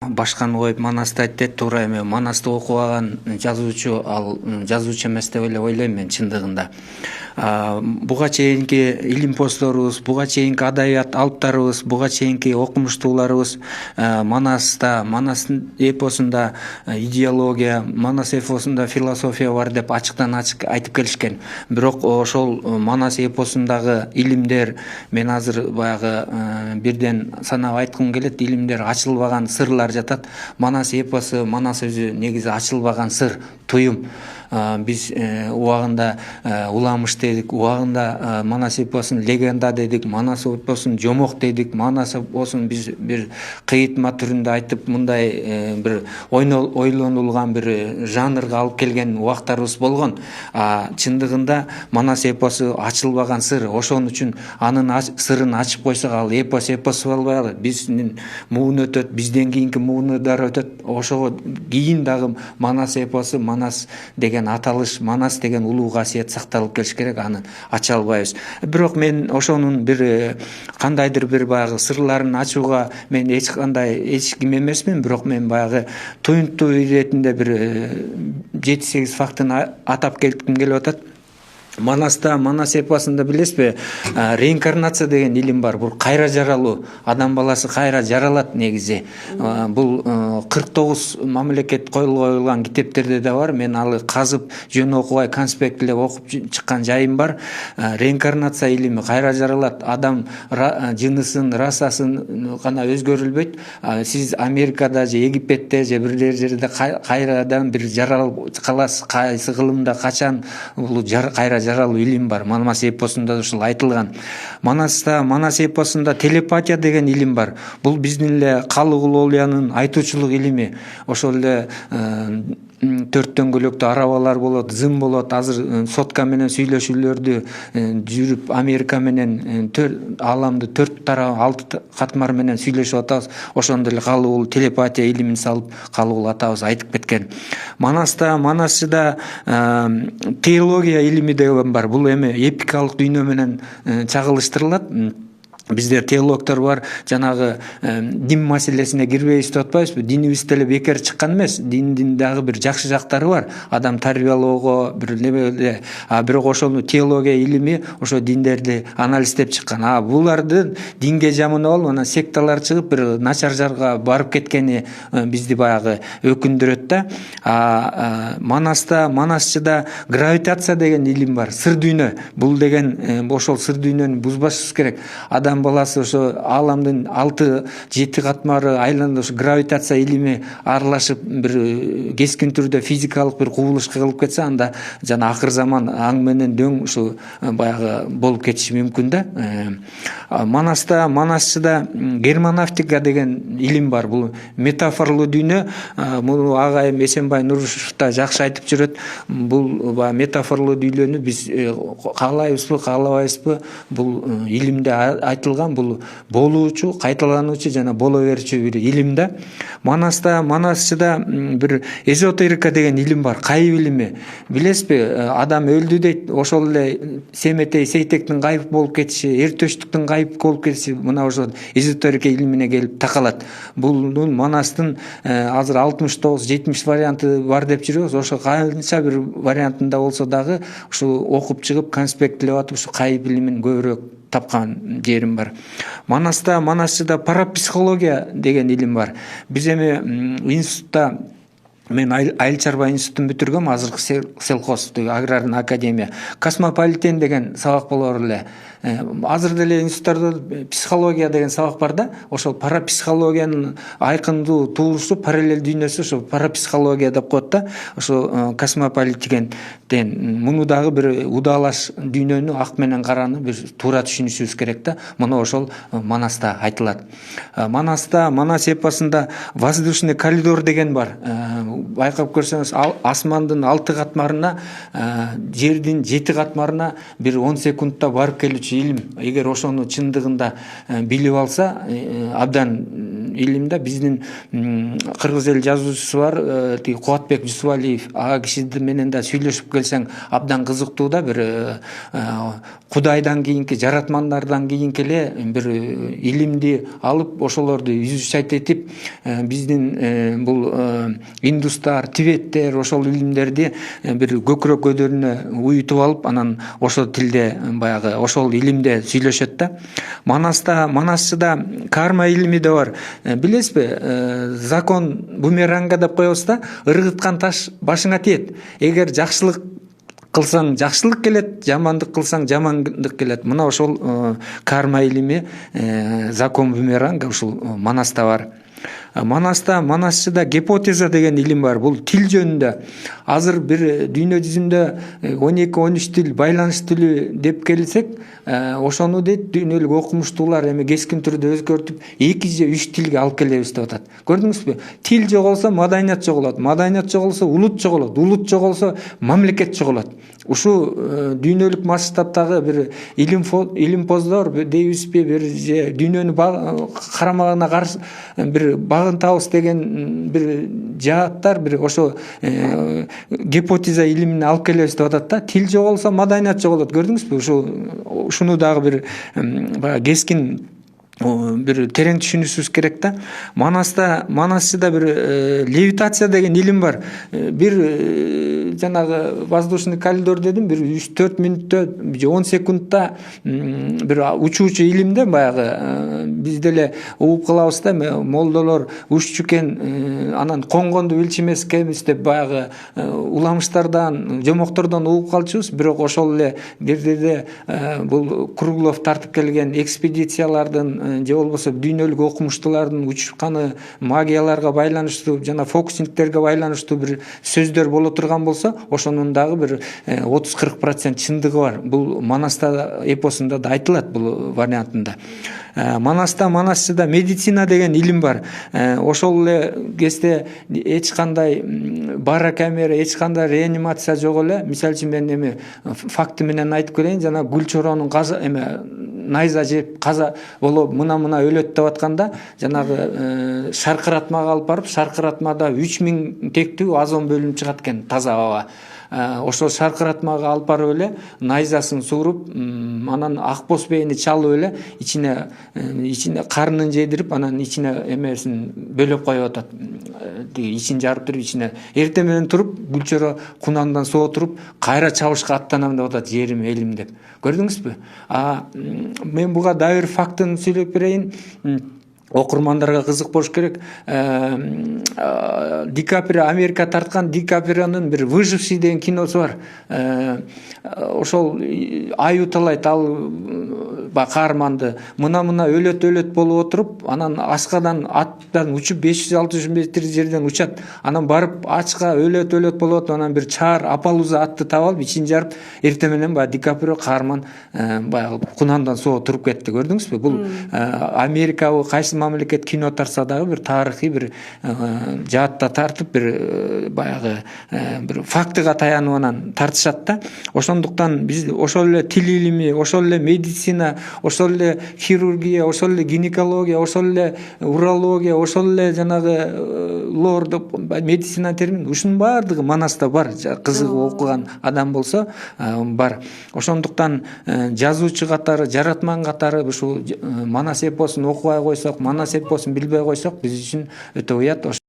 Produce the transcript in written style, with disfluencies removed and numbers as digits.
башканы коюп Манасты айтты, туура эме Манасты окубаган жазуучу ал жазуучу эмес деп эле ойлойм мен чындыгында. Буга чейинки илим постлорубуз, буга чейинки адабият алыптарыбыз, буга чейинки окумуштууларыбыз Манастын эпосунда идеология, Манас эпосунда философия бар деп ачыктан ачык айтып келишкен. Бирок ошол Манас эпосундагы илимдер, мен азыр баягы бирден санап айткым келет, илимдер ачылбаган сырлар жатат. Манас эпосу, Манас өзү негизи ачылбаган сыр, туюм. Биз убагында уламыш дедик, убагында Манас эпосун легенда дедик, Манас эпосун жомок дедик, Манас эпосун биз бир кыйытма түрүндө айтып, мындай бир ойлонулган бир жанрга алып келген убактарыбыз болгон. Чындыгында Манас эпосу ачылбаган сыр, ошон үчүн анын сырын ачып койсок, ал эпос болбой. Биздин муун өтөт, бизден кийинки муундар өтөт. Ошого кийин дагы Манас эпосу, Манас деген аталыш, Манас деген улуу касиет сакталып келиш керек, аны ача албайбыз. Бирок мен ошонун бир кандайдыр бир баягы сырларын ачууга мен эч ким эмесмин, бирок мен баягы туюнтуу иретинде бир 7-8 фактын атап келтким келип атат. Манас эпосунда билесизби, реинкарнация деген илим бар. Бул кайра жаралуу, адам баласы кайра жаралат негизи. Бул 49 мамлекет коюлган китептерде да бар. Мен алы казып, жөн окубай, конспектлеп окуп чыккан жайым бар. Реинкарнация илими кайра жаралат, адам жынысын, расасын гана өзгөрүлбөйт. Сиз Америкада же Египетте же бирлер жерде кайрадан бир жаралып каласыз. Кайсы кылымда качан бул кайра жаралуу илим бар. Манас эпосунда ушул айтылган. Манас эпосунда телепатия деген илим бар. Бул биздин эле Калыгулоолуянын айтуучулук илими. Ошол эле төрт дөңгөлөктүү арабалар болот, зым болот. Азыр сотка менен сүйлөшүүлөрдү жүрүп, Америка менен ааламды 4 тарап 6 катмар менен сүйлөшүп атабыз. Ошондо эле Калыгул телепатия илимин салып, Калыгул атабыз айтып кеткен. Манасчыда теология илими деген бар. Бул эми эпикалык дүйнө менен чагылыштырылат. Биздер теологдор бар, жанагы дин маселесине кирбейбиз деп атпайбызбы? Динибиз деле бекер чыккан эмес. Диндин дагы бир жакшы жактары бар. Адам тарбиялоого бир небе. Бирок ошону теология илими ошо диндерди анализдеп чыккан. Буларды динге жаманап алып, анан секталар чыгып бир начар жарга барып кеткени бизди баягы өкүндүрөт да. Манасчыда гравитация деген илим бар. Сыр дүйнө. Бул деген ошол сыр дүйнөнү бузбашыбыз керек. Адам баласы ошо ааламдын 6-7 катмары айланып, ошо гравитация илими аралашып бир кескин түрдө физикалык бир кубулуш кылып кетсе, анда жана акыр заман аң менен дөң ушу баягы болуп кетиши мүмкүн да. Манасчыда германавтика деген илим бар. Бул метафорлуу дүйнө. Муну агайым Эсенбай Нурушев да жакшы айтып жүрөт. Бул метафорлуу дүйнөнү биз каалайбызбы, каалабайбызбы, бул илимде айтылган. Бул болуучу, кайталануучу жана боло берчү бир илим да. Манасчыда бир эзотерика деген илим бар. Кайып илими. Билесизби, адам өлдү дейт. Ошол эле Семетей Сейтектин кайып болуп кетиши, Эртөштүктүн кайып болуп кетиши мына ошол эзотерика илимине келип такалат. Бул Манастын азыр 69-70 варианты бар деп жүрөбүз. Ошо канча бир вариантында болсо дагы ушу окуп чыгып, конспектлеп атып, ушу кайып илимин көбүрөөк тапкан жерим бар. Манасчыда парапсихология деген илим бар. Биз эми институтта, мен айыл чарба институтун бүтүргөм, азыркы селхоз аграрный академия. Космополитен деген сабак болор эле. Азыр деле институттарда психология деген сабак бар да. Ошол парапсихологиянын айкындуу туурусу, параллель дүйнөсү ошо парапсихология деп коет да. Ошо космополитен муну дагы бир удаалаш дүйнөнү, ак менен караны бир туура түшүнүшүбүз керек да. Муну ошол Манаста айтылат. Манас эпосунда воздушный коридор деген бар. Байкап көрсөңүз, асмандын 6 катмарына, жердин 7 катмарына бир 10 секундта барып келүүчү өзгөртүүчү илим. Эгер ошону чындыгында билип алса, абдан илим да. Биздин кыргыз эл жазуучусу бар, тиги Кубатбек Жусупалиев. Ага киши менен да сүйлөшүп келсең абдан кызыктуу да. Бир Кудайдан кийинки, жаратмандардан кийинки эле бир илимди алып, ошолорду изучать этип, биздин бул индустар, тибеттер ошол илимдерди бир көкүрөк көдөрүнө уютуп алып, анан ошол тилде баягы ошол илимде сүйлөшөт да. Манасчыда карма илими да бар. Билесизби, закон бумеранга деп коебуз да, ыргыткан таш башыңа тиет. Эгер жакшылык кылсаң жакшылык келет, жамандык кылсаң жамандык келет. Мына ошол карма илими, закон бумеранга ушул Манаста бар. Манасчыда гипотеза деген илим бар. Бул тил жөнүндө. Азыр бир дүйнө жүзүндө 12-13 тил байланыш тили деп келсек, ошону дейт дүйнөлүк окумуштуулар эми кескин түрдө өзгөртүп 2 же 3 тилге алып келебиз деп атат. Көрдүңүзбү? Тил жоголсо маданият жоголот, маданият жоголсо улут жоголот, улут жоголсо мамлекет жоголот. Ушу дүйнөлүк масштабтагы бир илимпоздор дейбизби, бир же дүйнөнү карамагына каршы бир багынтабыз деген бир жааттар, бир ошо гипотеза илимин алып келебиз деп атат да. Тил жоголсо маданият жоголот. Көрдүңүзбү? Ушуну дагы бир баягы кескин бир терең түшүнүшүбүз керек да. Манасчыда бир левитация деген илим бар. Бир жанагы воздушный коридор дедим, бир 3-4 мүнөттө же 10 секундта бир учуучу илимде баягы биз деле угуп калабыз да, молдолор уччу экен, анан коңгонду билчимес экенбиз деп баягы уламыштардан, жомоктордон угуп калчубуз. Бирок ошол эле бирде бул Круглов тартып келген экспедициялардын же болбосо дүйнөлүк окумуштуулардын учканы магияларга байланыштуу, жана фокусниктерге байланыштуу бир сөздөр боло турган болсо, ошонун дагы бир 30-40% чындыгы бар. Бул Манаста эпосунда да айтылат бул вариантында. Манасчыда медицина деген илим бар. Ошол эле кезде эч кандай барокамера, эч кандай реанимация жок эле. Мисалы үчүн мен эми факты менен айтып келейин. Жана Гүлчороонун найза жеп каза болуп мына өлөт деп атканда, жанагы шаркыратмага алып барып, шаркыратмада 3000 тектүү озон бөлүнүп чыгат экен, таза аба. Ошол шаркыратмага алып барып эле найзасын сууруп, анан акбоз бейни чалып эле ичине карнын жедирип, анан ичине эмесин бөлөп коюп атат. Ичин жарып туруп, ичине эртең менен туруп, Гүлчөрө кунандан соо туруп, кайра чабышка аттанам деп атат, жерим элим деп. Көрдүңүзбү? Мен буга дайыр фактын сүйлөп берейин. Окурмандарга кызык болуш керек. Ди Каприо, Америка тарткан Ди Каприонун бир «Выживший» деген киносу бар. Ошол ай уталайт, ал каарманды мына өлөт болуп отуруп, анан ашкадан аттан учуп 500-600 метр жерден учат. Анан барып ачка өлөт болот, анан бир чаар Апалуза атты таап алып, ичин жарып, эртең менен Ди Каприо каарман баягы кунандан соо туруп кетти. Көрдүңүзбү? Бул Америка кайсы мамлекет кино тартса дагы бир тарыхый бир жаатта тартып, бир баягы бир фактыга таянып анан тартышат да. Ошондуктан биз ошол эле тил илими, ошол эле медицина, ошол эле хирургия, ошол эле гинекология, ошол эле урология, ошол эле жанагы лордук медицина термин, ушунун баардыгы Манаста бар. Кызыгып окуган адам болсо бар. Ошондуктан жазуучу катары, жаратман катары ушул Манас эпосун окубай койсок, Манас эпосун билбей койсок, биз үчүн өтө уят.